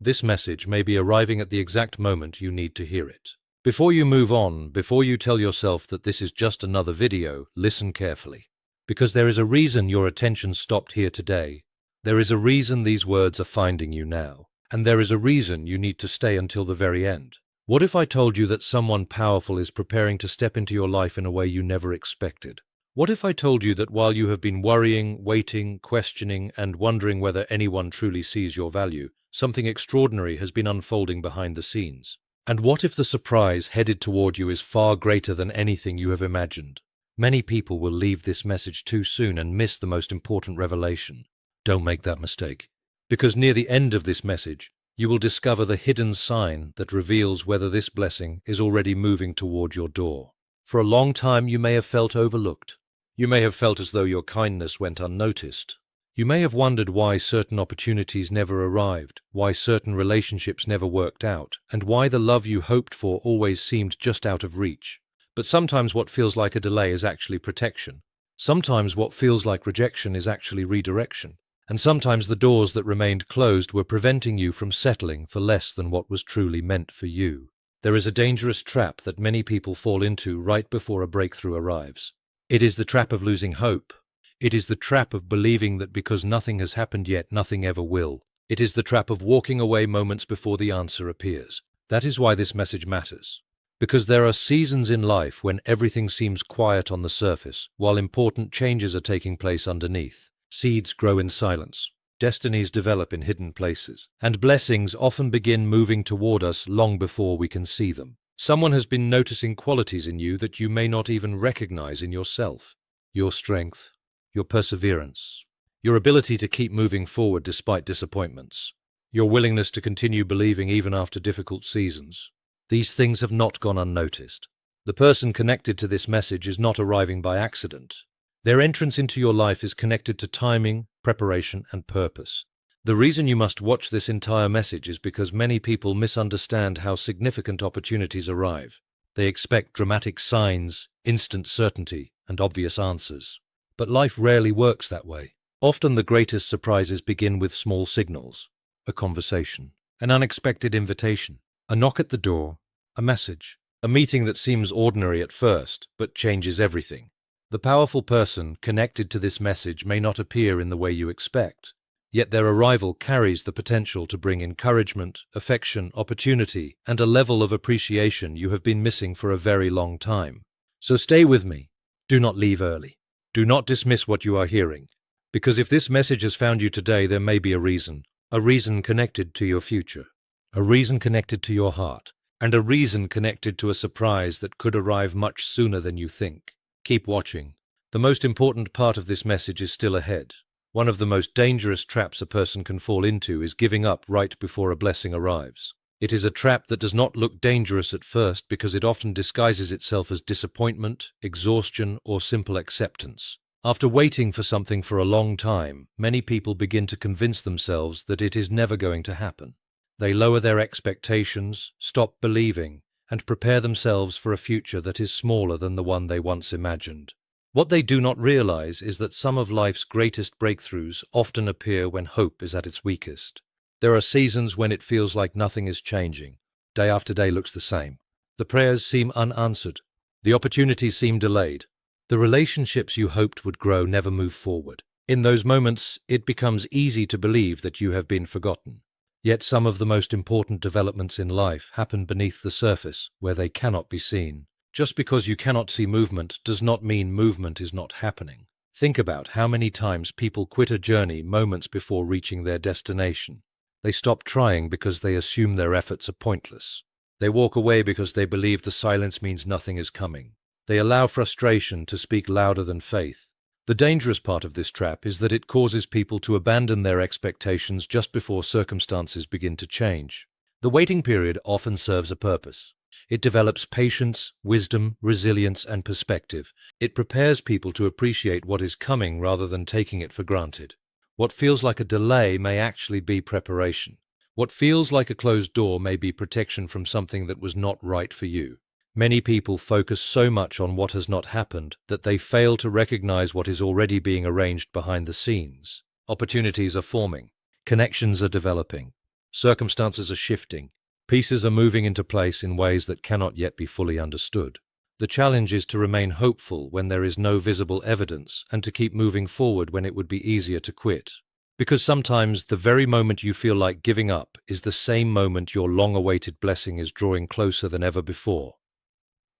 This message may be arriving at the exact moment you need to hear it. Before you move on, before you tell yourself that this is just another video, listen carefully. Because there is a reason your attention stopped here today. There is a reason these words are finding you now. And there is a reason you need to stay until the very end. What if I told you that someone powerful is preparing to step into your life in a way you never expected? What if I told you that while you have been worrying, waiting, questioning, and wondering whether anyone truly sees your value, something extraordinary has been unfolding behind the scenes? And what if the surprise headed toward you is far greater than anything you have imagined? Many people will leave this message too soon and miss the most important revelation. Don't make that mistake. Because near the end of this message, you will discover the hidden sign that reveals whether this blessing is already moving toward your door. For a long time, you may have felt overlooked. You may have felt as though your kindness went unnoticed. You may have wondered why certain opportunities never arrived, why certain relationships never worked out, and why the love you hoped for always seemed just out of reach. But sometimes what feels like a delay is actually protection. Sometimes what feels like rejection is actually redirection. And sometimes the doors that remained closed were preventing you from settling for less than what was truly meant for you. There is a dangerous trap that many people fall into right before a breakthrough arrives. It is the trap of losing hope. It is the trap of believing that because nothing has happened yet, nothing ever will. It is the trap of walking away moments before the answer appears. That is why this message matters. Because there are seasons in life when everything seems quiet on the surface, while important changes are taking place underneath. Seeds grow in silence. Destinies develop in hidden places. And blessings often begin moving toward us long before we can see them. Someone has been noticing qualities in you that you may not even recognize in yourself. Your strength, your perseverance, your ability to keep moving forward despite disappointments, your willingness to continue believing even after difficult seasons. These things have not gone unnoticed. The person connected to this message is not arriving by accident. Their entrance into your life is connected to timing, preparation, and purpose. The reason you must watch this entire message is because many people misunderstand how significant opportunities arrive. They expect dramatic signs, instant certainty, and obvious answers. But life rarely works that way. Often the greatest surprises begin with small signals: a conversation, an unexpected invitation, a knock at the door, a message, a meeting that seems ordinary at first, but changes everything. The powerful person connected to this message may not appear in the way you expect, yet their arrival carries the potential to bring encouragement, affection, opportunity, and a level of appreciation you have been missing for a very long time. So stay with me. Do not leave early. Do not dismiss what you are hearing, because if this message has found you today, there may be a reason connected to your future, a reason connected to your heart, and a reason connected to a surprise that could arrive much sooner than you think. Keep watching. The most important part of this message is still ahead. One of the most dangerous traps a person can fall into is giving up right before a blessing arrives. It is a trap that does not look dangerous at first because it often disguises itself as disappointment, exhaustion, or simple acceptance. After waiting for something for a long time, many people begin to convince themselves that it is never going to happen. They lower their expectations, stop believing, and prepare themselves for a future that is smaller than the one they once imagined. What they do not realize is that some of life's greatest breakthroughs often appear when hope is at its weakest. There are seasons when it feels like nothing is changing. Day after day looks the same. The prayers seem unanswered. The opportunities seem delayed. The relationships you hoped would grow never move forward. In those moments, it becomes easy to believe that you have been forgotten. Yet some of the most important developments in life happen beneath the surface, where they cannot be seen. Just because you cannot see movement does not mean movement is not happening. Think about how many times people quit a journey moments before reaching their destination. They stop trying because they assume their efforts are pointless. They walk away because they believe the silence means nothing is coming. They allow frustration to speak louder than faith. The dangerous part of this trap is that it causes people to abandon their expectations just before circumstances begin to change. The waiting period often serves a purpose. It develops patience, wisdom, resilience, and perspective. It prepares people to appreciate what is coming rather than taking it for granted. What feels like a delay may actually be preparation. What feels like a closed door may be protection from something that was not right for you. Many people focus so much on what has not happened that they fail to recognize what is already being arranged behind the scenes. Opportunities are forming. Connections are developing. Circumstances are shifting. Pieces are moving into place in ways that cannot yet be fully understood. The challenge is to remain hopeful when there is no visible evidence and to keep moving forward when it would be easier to quit. Because sometimes the very moment you feel like giving up is the same moment your long-awaited blessing is drawing closer than ever before.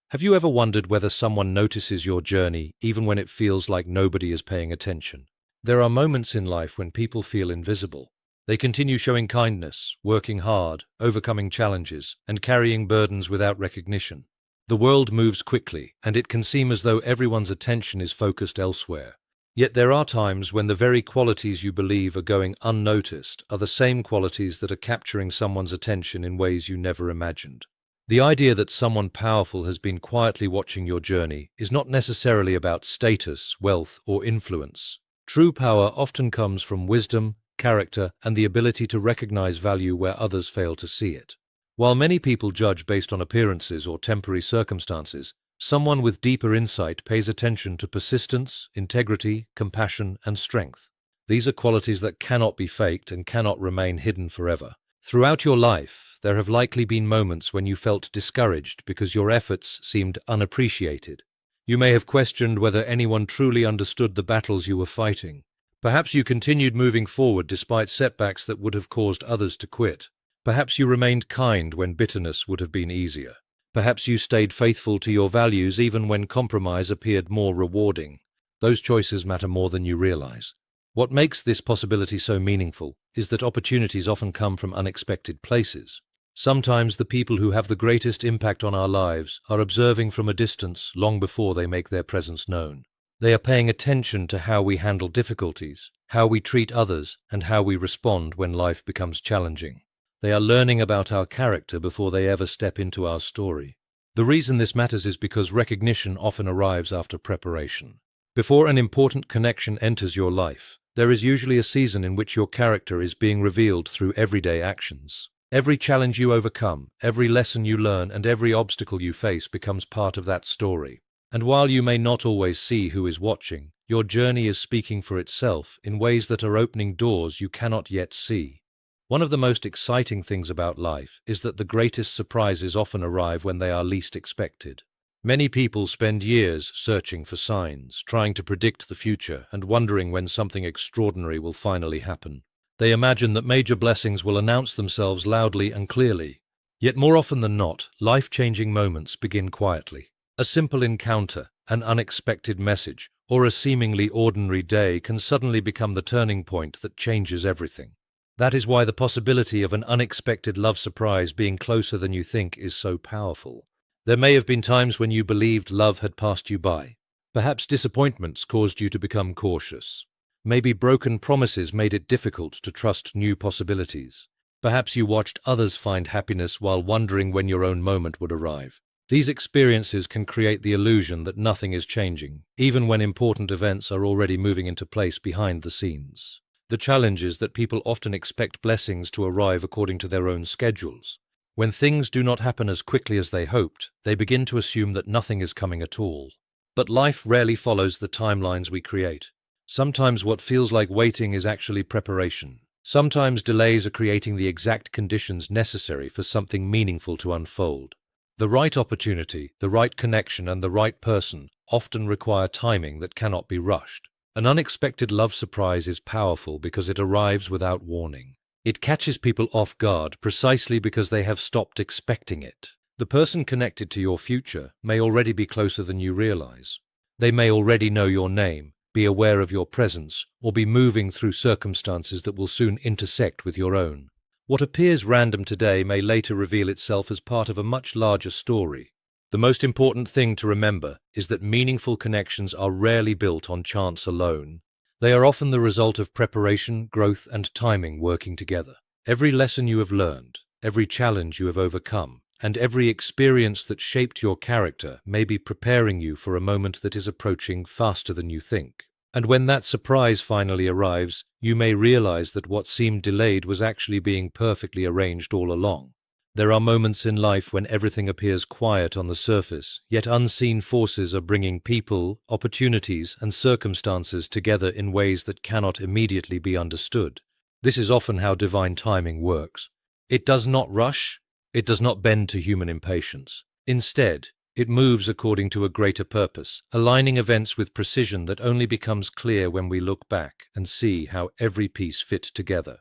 Have you ever wondered whether someone notices your journey even when it feels like nobody is paying attention? There are moments in life when people feel invisible. They continue showing kindness, working hard, overcoming challenges, and carrying burdens without recognition. The world moves quickly, and it can seem as though everyone's attention is focused elsewhere. Yet there are times when the very qualities you believe are going unnoticed are the same qualities that are capturing someone's attention in ways you never imagined. The idea that someone powerful has been quietly watching your journey is not necessarily about status, wealth, or influence. True power often comes from wisdom, character, and the ability to recognize value where others fail to see it. While many people judge based on appearances or temporary circumstances, someone with deeper insight pays attention to persistence, integrity, compassion, and strength. These are qualities that cannot be faked and cannot remain hidden forever. Throughout your life, there have likely been moments when you felt discouraged because your efforts seemed unappreciated. You may have questioned whether anyone truly understood the battles you were fighting. Perhaps you continued moving forward despite setbacks that would have caused others to quit. Perhaps you remained kind when bitterness would have been easier. Perhaps you stayed faithful to your values even when compromise appeared more rewarding. Those choices matter more than you realize. What makes this possibility so meaningful is that opportunities often come from unexpected places. Sometimes the people who have the greatest impact on our lives are observing from a distance long before they make their presence known. They are paying attention to how we handle difficulties, how we treat others, and how we respond when life becomes challenging. They are learning about our character before they ever step into our story. The reason this matters is because recognition often arrives after preparation. Before an important connection enters your life, there is usually a season in which your character is being revealed through everyday actions. Every challenge you overcome, every lesson you learn, and every obstacle you face becomes part of that story. And while you may not always see who is watching, your journey is speaking for itself in ways that are opening doors you cannot yet see. One of the most exciting things about life is that the greatest surprises often arrive when they are least expected. Many people spend years searching for signs, trying to predict the future, and wondering when something extraordinary will finally happen. They imagine that major blessings will announce themselves loudly and clearly. Yet more often than not, life-changing moments begin quietly. A simple encounter, an unexpected message, or a seemingly ordinary day can suddenly become the turning point that changes everything. That is why the possibility of an unexpected love surprise being closer than you think is so powerful. There may have been times when you believed love had passed you by. Perhaps disappointments caused you to become cautious. Maybe broken promises made it difficult to trust new possibilities. Perhaps you watched others find happiness while wondering when your own moment would arrive. These experiences can create the illusion that nothing is changing, even when important events are already moving into place behind the scenes. The challenge is that people often expect blessings to arrive according to their own schedules. When things do not happen as quickly as they hoped, they begin to assume that nothing is coming at all. But life rarely follows the timelines we create. Sometimes what feels like waiting is actually preparation. Sometimes delays are creating the exact conditions necessary for something meaningful to unfold. The right opportunity, the right connection, and the right person often require timing that cannot be rushed. An unexpected love surprise is powerful because it arrives without warning. It catches people off guard precisely because they have stopped expecting it. The person connected to your future may already be closer than you realize. They may already know your name, be aware of your presence, or be moving through circumstances that will soon intersect with your own. What appears random today may later reveal itself as part of a much larger story. The most important thing to remember is that meaningful connections are rarely built on chance alone. They are often the result of preparation, growth, and timing working together. Every lesson you have learned, every challenge you have overcome, and every experience that shaped your character may be preparing you for a moment that is approaching faster than you think. And when that surprise finally arrives, you may realize that what seemed delayed was actually being perfectly arranged all along. There are moments in life when everything appears quiet on the surface, yet unseen forces are bringing people, opportunities, and circumstances together in ways that cannot immediately be understood. This is often how divine timing works. It does not rush, it does not bend to human impatience. Instead, it moves according to a greater purpose, aligning events with precision that only becomes clear when we look back and see how every piece fit together.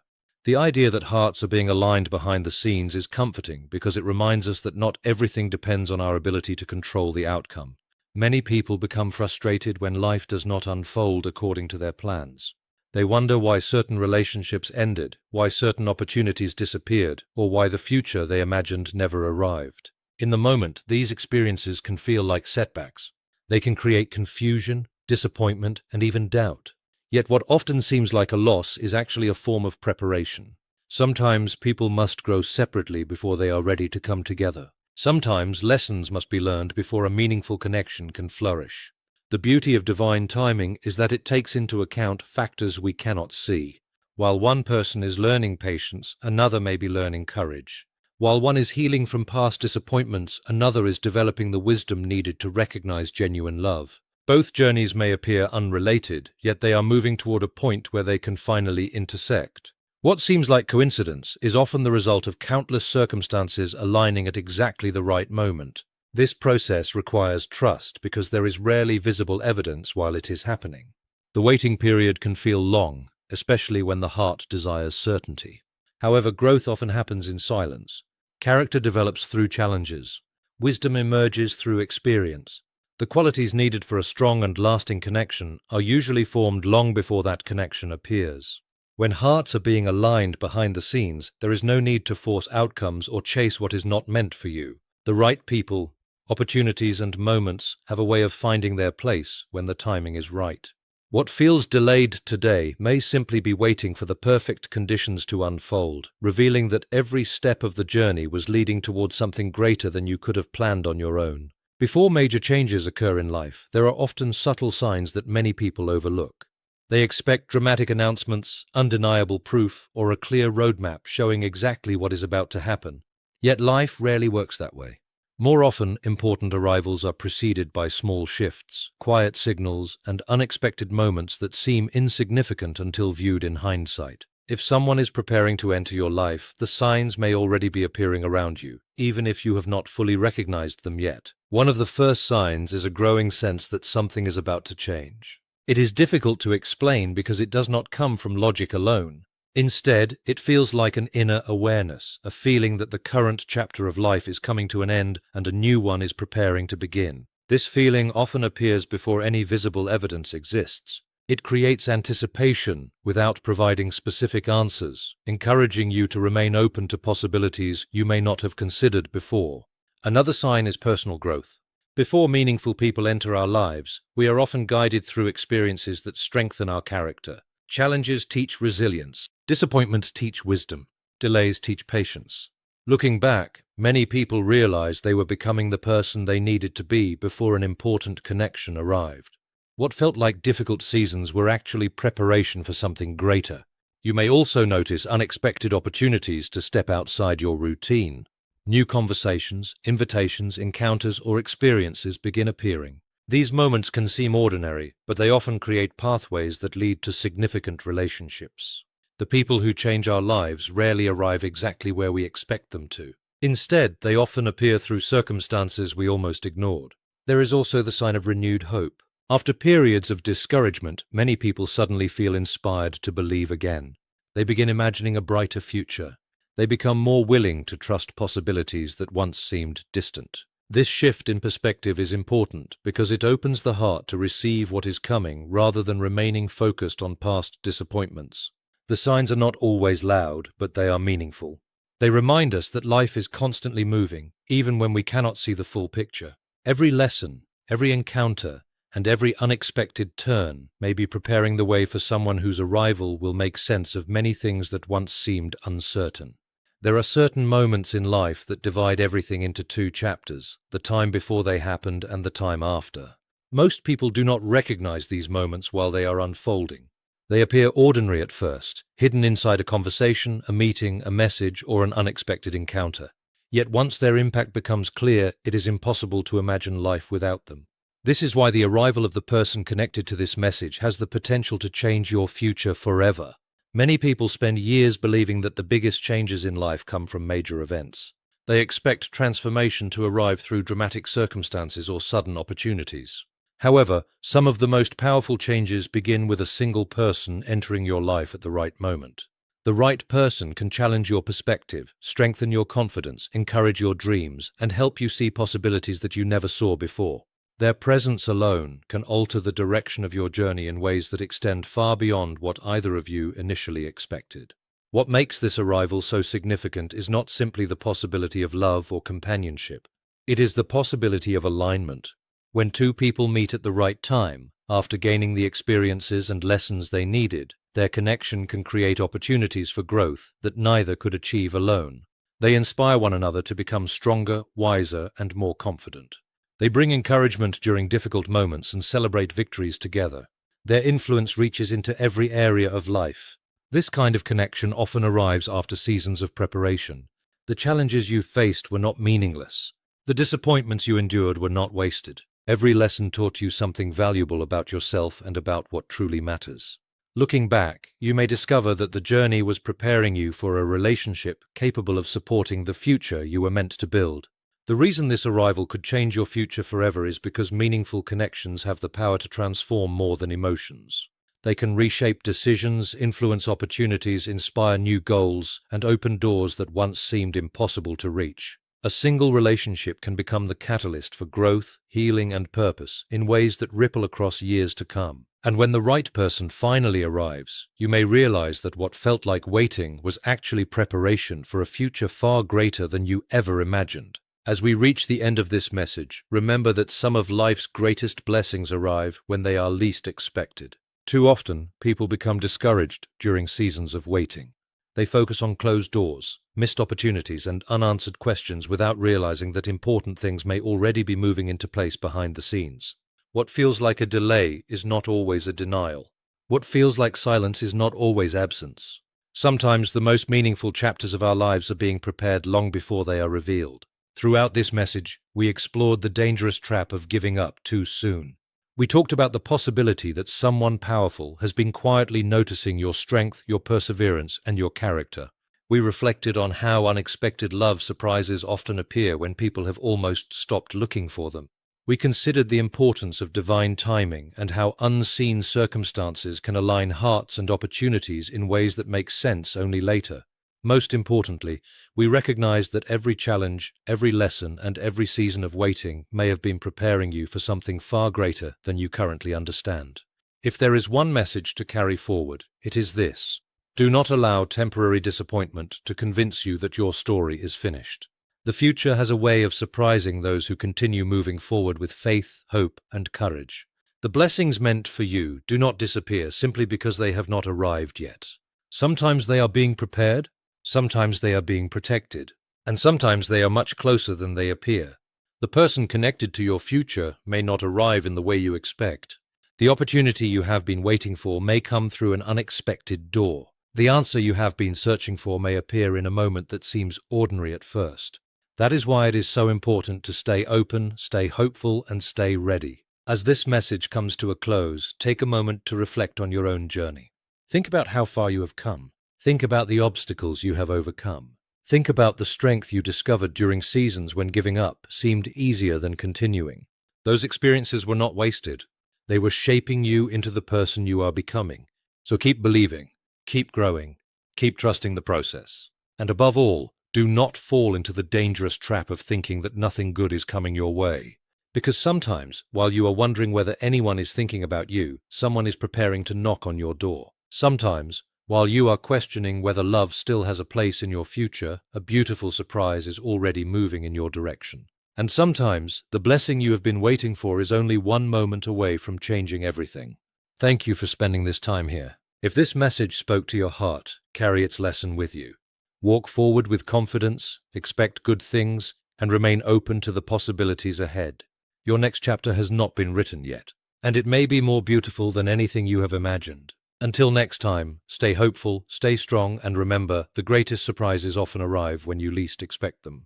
The idea that hearts are being aligned behind the scenes is comforting because it reminds us that not everything depends on our ability to control the outcome. Many people become frustrated when life does not unfold according to their plans. They wonder why certain relationships ended, why certain opportunities disappeared, or why the future they imagined never arrived. In the moment, these experiences can feel like setbacks. They can create confusion, disappointment, and even doubt. Yet what often seems like a loss is actually a form of preparation. Sometimes people must grow separately before they are ready to come together. Sometimes lessons must be learned before a meaningful connection can flourish. The beauty of divine timing is that it takes into account factors we cannot see. While one person is learning patience, another may be learning courage. While one is healing from past disappointments, another is developing the wisdom needed to recognize genuine love. Both journeys may appear unrelated, yet they are moving toward a point where they can finally intersect. What seems like coincidence is often the result of countless circumstances aligning at exactly the right moment. This process requires trust because there is rarely visible evidence while it is happening. The waiting period can feel long, especially when the heart desires certainty. However, growth often happens in silence. Character develops through challenges. Wisdom emerges through experience. The qualities needed for a strong and lasting connection are usually formed long before that connection appears. When hearts are being aligned behind the scenes, there is no need to force outcomes or chase what is not meant for you. The right people, opportunities, and moments have a way of finding their place when the timing is right. What feels delayed today may simply be waiting for the perfect conditions to unfold, revealing that every step of the journey was leading towards something greater than you could have planned on your own. Before major changes occur in life, there are often subtle signs that many people overlook. They expect dramatic announcements, undeniable proof, or a clear roadmap showing exactly what is about to happen. Yet life rarely works that way. More often, important arrivals are preceded by small shifts, quiet signals, and unexpected moments that seem insignificant until viewed in hindsight. If someone is preparing to enter your life, the signs may already be appearing around you, even if you have not fully recognized them yet. One of the first signs is a growing sense that something is about to change. It is difficult to explain because it does not come from logic alone. Instead, it feels like an inner awareness, a feeling that the current chapter of life is coming to an end and a new one is preparing to begin. This feeling often appears before any visible evidence exists. It creates anticipation without providing specific answers, encouraging you to remain open to possibilities you may not have considered before. Another sign is personal growth. Before meaningful people enter our lives, we are often guided through experiences that strengthen our character. Challenges teach resilience. Disappointments teach wisdom. Delays teach patience. Looking back, many people realize they were becoming the person they needed to be before an important connection arrived. What felt like difficult seasons were actually preparation for something greater. You may also notice unexpected opportunities to step outside your routine. New conversations, invitations, encounters, or experiences begin appearing. These moments can seem ordinary, but they often create pathways that lead to significant relationships. The people who change our lives rarely arrive exactly where we expect them to. Instead, they often appear through circumstances we almost ignored. There is also the sign of renewed hope. After periods of discouragement, many people suddenly feel inspired to believe again. They begin imagining a brighter future. They become more willing to trust possibilities that once seemed distant. This shift in perspective is important because it opens the heart to receive what is coming rather than remaining focused on past disappointments. The signs are not always loud, but they are meaningful. They remind us that life is constantly moving, even when we cannot see the full picture. Every lesson, every encounter, and every unexpected turn may be preparing the way for someone whose arrival will make sense of many things that once seemed uncertain. There are certain moments in life that divide everything into two chapters, the time before they happened and the time after. Most people do not recognize these moments while they are unfolding. They appear ordinary at first, hidden inside a conversation, a meeting, a message, or an unexpected encounter. Yet once their impact becomes clear, it is impossible to imagine life without them. This is why the arrival of the person connected to this message has the potential to change your future forever. Many people spend years believing that the biggest changes in life come from major events. They expect transformation to arrive through dramatic circumstances or sudden opportunities. However, some of the most powerful changes begin with a single person entering your life at the right moment. The right person can challenge your perspective, strengthen your confidence, encourage your dreams, and help you see possibilities that you never saw before. Their presence alone can alter the direction of your journey in ways that extend far beyond what either of you initially expected. What makes this arrival so significant is not simply the possibility of love or companionship. It is the possibility of alignment. When two people meet at the right time, after gaining the experiences and lessons they needed, their connection can create opportunities for growth that neither could achieve alone. They inspire one another to become stronger, wiser, and more confident. They bring encouragement during difficult moments and celebrate victories together. Their influence reaches into every area of life. This kind of connection often arrives after seasons of preparation. The challenges you faced were not meaningless. The disappointments you endured were not wasted. Every lesson taught you something valuable about yourself and about what truly matters. Looking back, you may discover that the journey was preparing you for a relationship capable of supporting the future you were meant to build. The reason this arrival could change your future forever is because meaningful connections have the power to transform more than emotions. They can reshape decisions, influence opportunities, inspire new goals, and open doors that once seemed impossible to reach. A single relationship can become the catalyst for growth, healing, and purpose in ways that ripple across years to come. And when the right person finally arrives, you may realize that what felt like waiting was actually preparation for a future far greater than you ever imagined. As we reach the end of this message, remember that some of life's greatest blessings arrive when they are least expected. Too often, people become discouraged during seasons of waiting. They focus on closed doors, missed opportunities, and unanswered questions without realizing that important things may already be moving into place behind the scenes. What feels like a delay is not always a denial. What feels like silence is not always absence. Sometimes the most meaningful chapters of our lives are being prepared long before they are revealed. Throughout this message, we explored the dangerous trap of giving up too soon. We talked about the possibility that someone powerful has been quietly noticing your strength, your perseverance, and your character. We reflected on how unexpected love surprises often appear when people have almost stopped looking for them. We considered the importance of divine timing and how unseen circumstances can align hearts and opportunities in ways that make sense only later. Most importantly, we recognized that every challenge, every lesson, and every season of waiting may have been preparing you for something far greater than you currently understand. If there is one message to carry forward, it is this: do not allow temporary disappointment to convince you that your story is finished. The future has a way of surprising those who continue moving forward with faith, hope, and courage. The blessings meant for you do not disappear simply because they have not arrived yet. Sometimes they are being prepared, sometimes they are being protected, and sometimes they are much closer than they appear. The person connected to your future may not arrive in the way you expect. The opportunity you have been waiting for may come through an unexpected door. The answer you have been searching for may appear in a moment that seems ordinary at first. That is why it is so important to stay open, stay hopeful, and stay ready. As this message comes to a close, take a moment to reflect on your own journey. Think about how far you have come. Think about the obstacles you have overcome. Think about the strength you discovered during seasons when giving up seemed easier than continuing. Those experiences were not wasted. They were shaping you into the person you are becoming. So keep believing, keep growing, keep trusting the process. And above all, do not fall into the dangerous trap of thinking that nothing good is coming your way. Because sometimes, while you are wondering whether anyone is thinking about you, someone is preparing to knock on your door. Sometimes, while you are questioning whether love still has a place in your future, a beautiful surprise is already moving in your direction. And sometimes, the blessing you have been waiting for is only one moment away from changing everything. Thank you for spending this time here. If this message spoke to your heart, carry its lesson with you. Walk forward with confidence, expect good things, and remain open to the possibilities ahead. Your next chapter has not been written yet, and it may be more beautiful than anything you have imagined. Until next time, stay hopeful, stay strong, and remember, the greatest surprises often arrive when you least expect them.